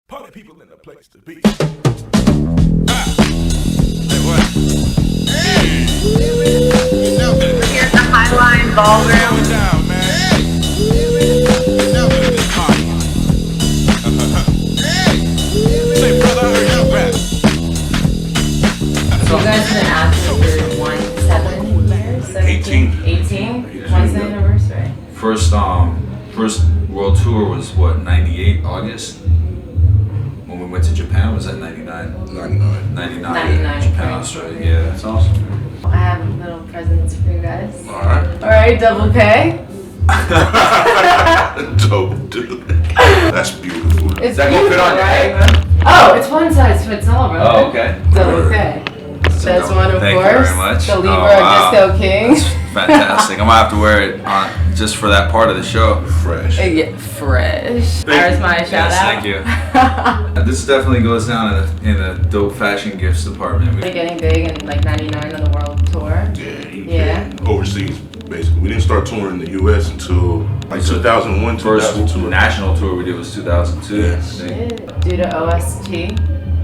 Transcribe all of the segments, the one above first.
Party people in the place to be. Say what? Hey! You know me. Here's the Highline Ballroom. Going down, man. Hey! You know me. This party. Hey! Say, brother, I heard you rap. You guys have been active for 7 years? 17? 18? When's the anniversary? First world tour was what, 98 August? When we went to Japan, was that 99? 99. 99, Japan, right. Australia. Yeah, that's awesome. I have little presents for you guys. Alright. Alright, double K. Dope, dude. That's beautiful. It's that gonna fit on your right? Oh, it's one size fits all, brother. Oh, okay. Double K. That's one, of Thank course. you very much. The Libra wow. Disco King. Fantastic. I'm gonna have to wear it on just for that part of the show. Fresh. Yeah, fresh. Irismaya, shout Yes, out. thank you. This definitely goes down in the dope fashion gifts department. They're getting big in like 99 on the world tour. Yeah. Overseas, basically. We didn't start touring in the U.S. until like 2001, First 2002. national tour we did was 2002. Yeah. I think. Shit. Due to OST.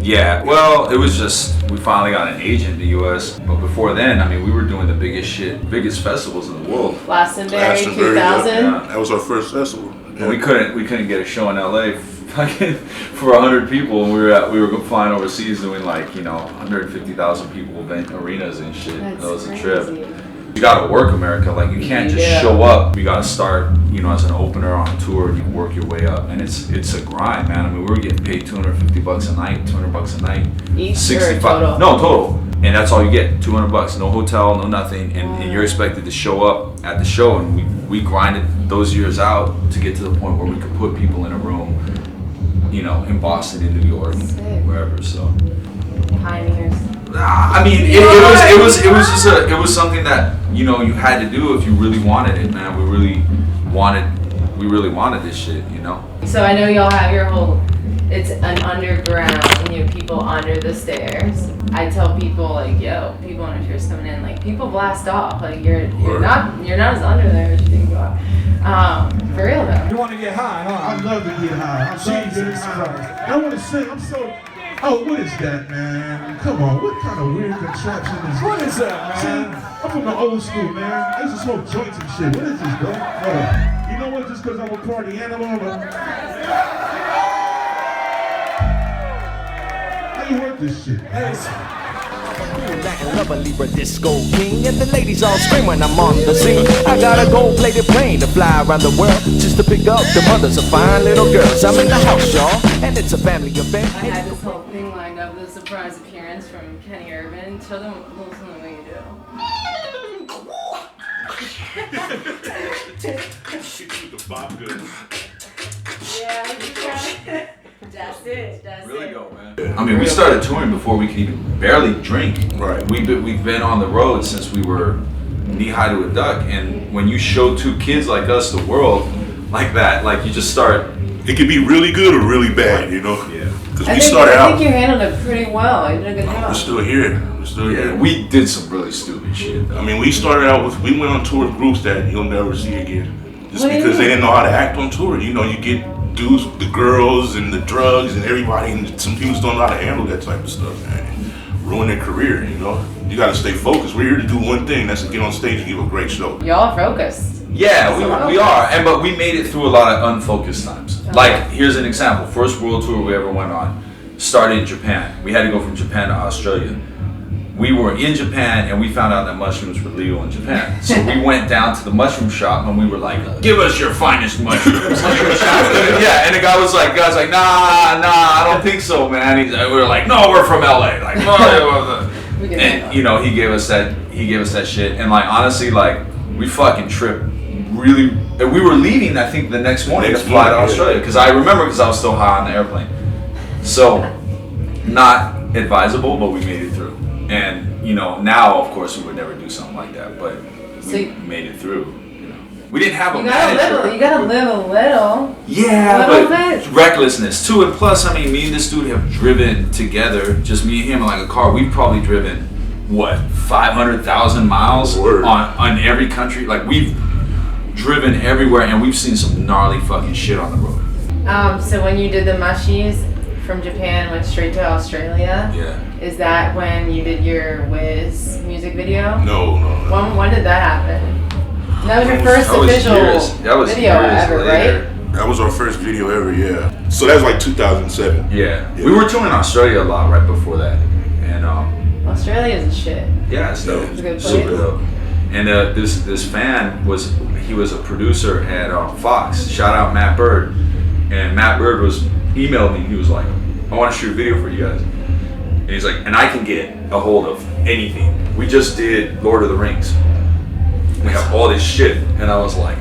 Yeah, well, it was just, we finally got an agent in the U.S. But before then, I mean, we were doing the biggest festivals in the world. Glastonbury, Glastonbury, 2000. yeah. That was our first festival. And we couldn't get a show in L.A. fucking for 100 people, and we were flying overseas doing like 150,000 people event arenas and shit. That's that was crazy. a trip. You gotta work America, like you can't just Yeah. show up. You gotta start, as an opener on a tour, and you can work your way up, and it's a grind, man. I mean, we were getting paid $250 a night, $200 a night, Each or 65. total? No, total, and that's all you get, $200, no hotel, no nothing, and you're expected to show up at the show, and we grinded those years out to get to the point where we could put people in a room, in Boston, in New York, Sick. wherever. So. Pioneers. I mean, it was something that you had to do if you really wanted it, man. We really wanted this shit, So I know y'all have your whole, it's an underground, people under the stairs. I tell people like, yo, people on the stairs coming in, like people blast off. Like you're not as under there as you think you are. For real though. You want to get high, huh? I love to get high. I love to get high. I want to sing. I'm so. Oh, what is that, man? Come on, what kind of weird contraption is What is that, See, man? I'm from the old school, man. I used to smoke joints and shit. What is this, bro? Hold on. You know what? Just because I'm a party animal, how you work this shit? Hey, Love a Libra disco king, and the ladies all scream when I'm on the scene. I got a gold-plated plane to fly around the world just to pick up the mothers of fine little girls. I'm in the house, y'all, and it's a family event. I had this whole thing lined up with a surprise appearance from Kenny Urban. Show them what you do. Yeah, that's it. That's Really it. go, man. I mean, we started touring before we could even barely drink. Right. We've been on the road since we were knee high to a duck, and when you show two kids like us the world like that, like you just start. It could be really good or really bad, Yeah. Because I we think started you out. handled it pretty well. You did a good job. We're still here. We're still Yeah, here. we did some really stupid shit. I mean, we started out with, we went on tour with groups that you'll never see again. Just What do you because they mean? didn't know how to act on tour. You get dudes, the girls and the drugs and everybody, and some people don't know how to handle that type of stuff, man. Ruin their career, You gotta stay focused. We're here to do one thing, that's to get on stage and give a great show. Y'all are focused. Yeah, we are, but we made it through a lot of unfocused times. Like, here's an example. First world tour we ever went on started in Japan. We had to go from Japan to Australia. We were in Japan and we found out that mushrooms were legal in Japan. So we went down to the mushroom shop and we were like, give us your finest mushrooms. Yeah, and the guy was like, nah, I don't think so, man. We were like, no, we're from LA. Like, We can and handle it. he gave us that shit. And like, honestly, like, we fucking tripped really. And we were leaving, I think, the next morning to fly to Australia. Because I remember, because I was still high on the airplane. So, not advisable, but we made it through. And now, of course, we would never do something like that, but we made it through. We didn't have a manager. You gotta live a little. Yeah, Little but bit. recklessness too. And plus, I mean, me and this dude have driven together, just me and him in like a car. We've probably driven 500,000 miles on every country. Like we've driven everywhere, and we've seen some gnarly fucking shit on the road. So when you did the mushies, from Japan went straight to Australia. Yeah. Is that when you did your Wiz music video? No. When did that happen? That was your first That was official video years ever, later. right? That was our first video ever, yeah. So that was like 2007. Yeah. We were touring Australia a lot right before that. And Australia is a shit. yeah, it's dope. It's a good place. Super dope. And this fan was a producer at Fox. Shout out Matt Bird. And Matt Bird emailed me. He was like, I want to shoot a video for you guys. And he's like, and I can get a hold of anything. We just did Lord of the Rings. We have all this shit. And I was like,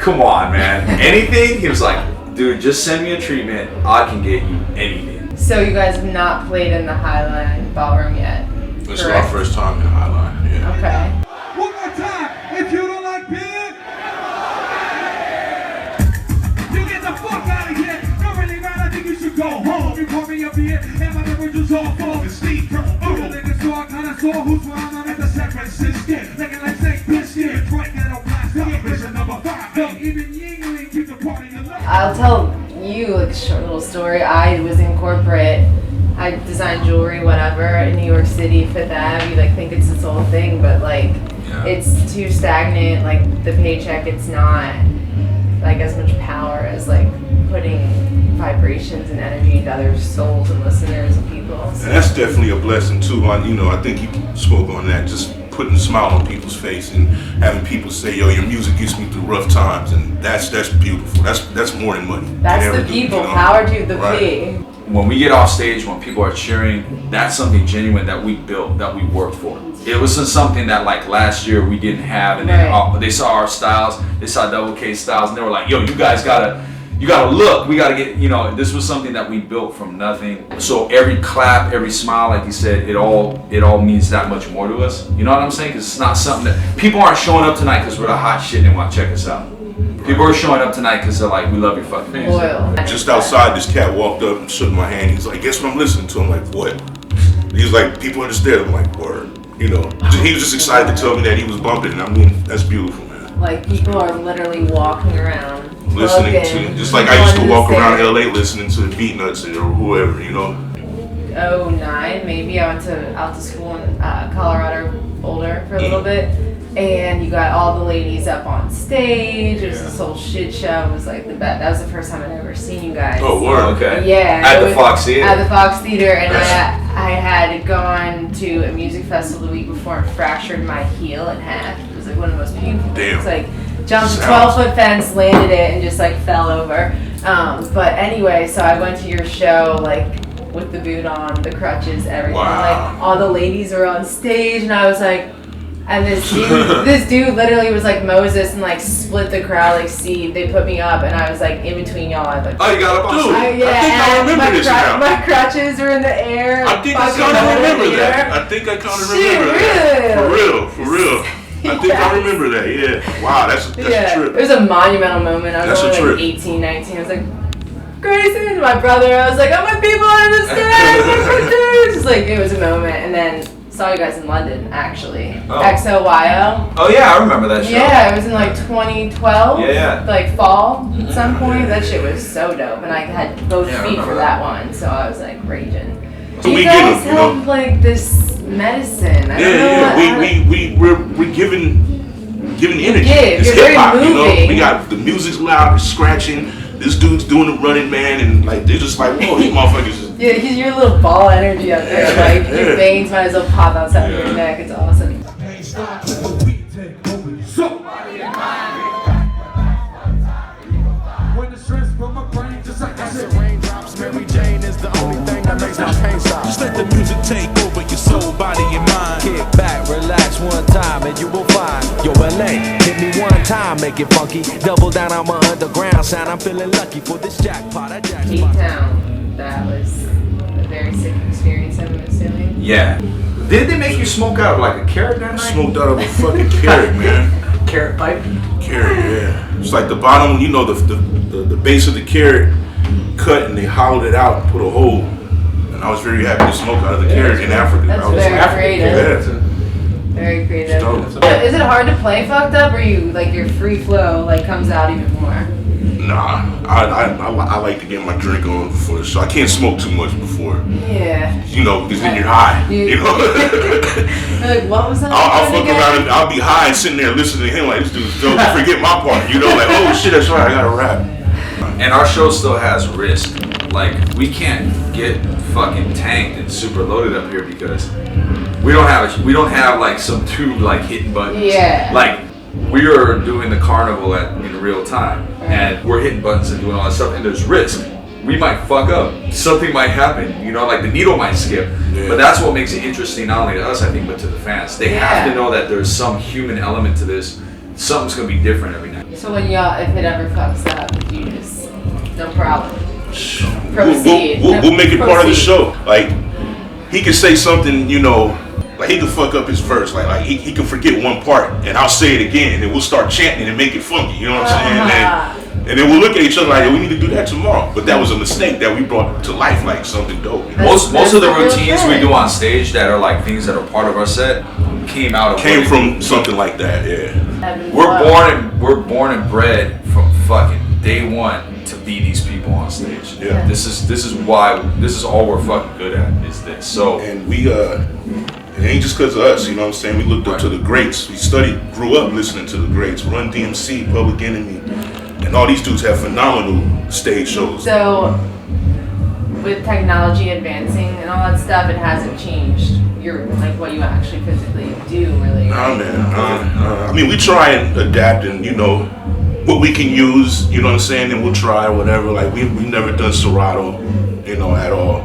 come on, man. Anything? He was like, dude, just send me a treatment. I can get you anything. So you guys have not played in the Highline Ballroom yet? This is our first time in Highline, yeah. Okay. One more time. If you don't like beer, you get the fuck out of here. Don't really matter. I think you should go home. You pour me a beer and my beverages all full of steam. Niggas saw I kinda saw who's wrong. I'm at the San Francisco. Looking like St. Biscuit. Detroit ghetto plastic. Vision number 5. Don't even Yingling keep the party alive. I'll tell you like a short little story. I was in corporate. I designed jewelry, whatever, in New York City, Fifth Ave. You like think it's this whole thing, but like it's too stagnant. Like the paycheck, it's not like as much power as like putting vibrations and energy into other souls and listeners and people. So. And that's definitely a blessing too. I think you spoke on that, just putting a smile on people's face and having people say, yo, your music gets me through rough times, and that's beautiful. That's more than money. That's the people, power to the P. When we get off stage, when people are cheering, that's something genuine that we built, that we worked for. It wasn't something that like last year we didn't have, and then they saw our styles, they saw Double K styles, and they were like, yo, you guys gotta look, we gotta get, this was something that we built from nothing. So every clap, every smile, like you said, it all means that much more to us. You know what I'm saying? Because it's not something that, people aren't showing up tonight because we're the hot shit and want to check us out. People are showing up tonight because they're like, we love your fucking music. Just outside, this cat walked up and shook my hand. He's like, guess what I'm listening to? I'm like, what? He was like, people understand. I'm like, word. He was just excited to tell me that he was bumping, and I mean, that's beautiful, man. Like people are literally walking around listening to, just like I used to walk around LA listening to the Beatnuts or whoever, 09 maybe, I went out to school in Colorado Boulder for a little bit, and you got all the ladies up on stage. It was this whole shit show. It was like the best. That was the first time I'd ever seen you guys. Oh, word. Okay. Yeah. At the Fox Theater. At the Fox Theater, and I had gone to a music festival the week before and fractured my heel in half. It was like one of the most painful things. Like jumped a 12-foot fence, landed it, and just like fell over. But anyway, so I went to your show like with the boot on, the crutches, everything. Wow. Like all the ladies were on stage, and I was like. And this dude literally was like Moses and like split the crowd like Steve. They put me up and I was like in between y'all. I was like, oh, you got up on stage? I think I remember this now. My crutches were in the air. I think I kind of remember that. I think I kind of remember that. For real. I think I remember that, yeah. Wow, that's a trip. It was a monumental moment. I was only like 18, 19. I was like, Grayson, my brother. I was like, oh, my people understand. My crutches. Just like, it was a moment. And then saw you guys in London, actually. XOYO. Oh yeah, I remember that show. Yeah, it was in like 2012. Yeah. Like fall at some point. That shit was so dope, and I had both feet for that one, so I was like raging. So you guys have like this medicine. I don't know we're giving energy. It's You're hip hop, very moving. We got the music's loud, it's scratching. This dude's doing the running man, and like they're just like, whoa, these motherfuckers. Yeah, because you're a little ball energy out there. Like your veins might as well pop outside of your neck. It's awesome. When the stress from my brain just like I said, raindrops, Mary Jane is the only thing that makes my pain stop. Just let the music take over your soul, body, and mind. Kick back, relax one time, and you will find yo LA. Hit me one time, make it funky. Double down on my underground sound. I'm feeling lucky for this jackpot. Town. That was a very sick experience, I'm assuming. Yeah. Did they make you smoke out of like a carrot that night? Smoked out of a fucking carrot, man. Carrot pipe? Carrot, yeah. It's like the bottom, the base of the carrot cut, and they hollowed it out and put a hole. And I was very happy to smoke out of the carrot in Africa. That's I was very creative. Yeah. Very creative. Dope. Is it hard to play fucked up, or your free flow like comes out even more? Nah, I like to get my drink on before the show. I can't smoke too much before. Yeah. You know, because then you're high. You know? Like, what was that? I'll fuck around and I'll be high and sitting there listening to him like, this dude's dope. I forget my part. You know, like, oh shit, that's right, I gotta rap. And our show still has risk. Like, we can't get fucking tanked and super loaded up here because we don't have like some tube like hitting buttons. Yeah. Like, we are doing the carnival in real time, and we're hitting buttons and doing all that stuff, and there's risk. We might fuck up. Something might happen. You know, like the needle might skip. Yeah. But that's what makes it interesting, not only to us, I think, but to the fans. They have to know that there's some human element to this. Something's gonna be different every night. So when y'all, if it ever fucks up, you just, no problem. Proceed. We'll make it part of the show. Like, he could say something, you know, like he could fuck up his verse. Like he can forget one part, and I'll say it again, and we'll start chanting and make it funky. You know what I'm saying? And then we'll look at each other like, we need to do that tomorrow. But that was a mistake that we brought to life, like something dope. You know? Most of the routines we do on stage that are like things that are part of our set came from something like that. Yeah. We're born and bred from fucking day one to be these people on stage. Yeah. This is all we're fucking good at is this. So and we it ain't just because of us, you know what I'm saying? We looked up to the greats. We grew up listening to the greats. Run DMC, Public Enemy, and all these dudes have phenomenal stage shows. So, with technology advancing and all that stuff, it hasn't changed like what you actually physically do, really. Nah, man. I mean, we try and adapt, and you know what we can use. You know what I'm saying? And we'll try whatever. Like we've never done Serato, you know, at all.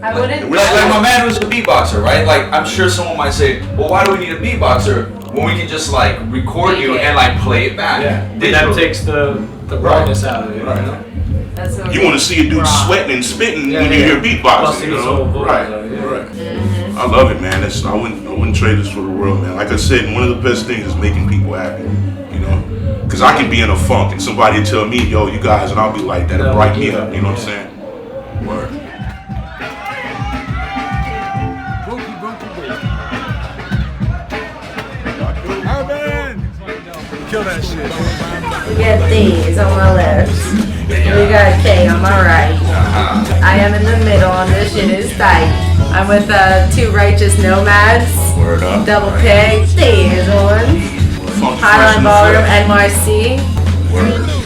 I wouldn't. Like my man who's a beatboxer, right? Like I'm sure someone might say, well, why do we need a beatboxer when we can just like record you and like play it back? Yeah, that takes the brightness out of it. Right. You know? That's what you want to see a dude sweating and spitting when you hear beatboxing, you know? Right. Mm-hmm. I love it, man. I wouldn't trade this for the world, man. Like I said, one of the best things is making people happy, you know? Because I can be in a funk and somebody will tell me, yo, you guys, and I'll be like, that'll brighten me up, you know what I'm saying? Word. Kill that shit. We got these on my left. We got K on my right. I am in the middle and this shit is tight. I'm with two righteous nomads. Word up. Double K. There's one. Highline Ballroom NYC. Word.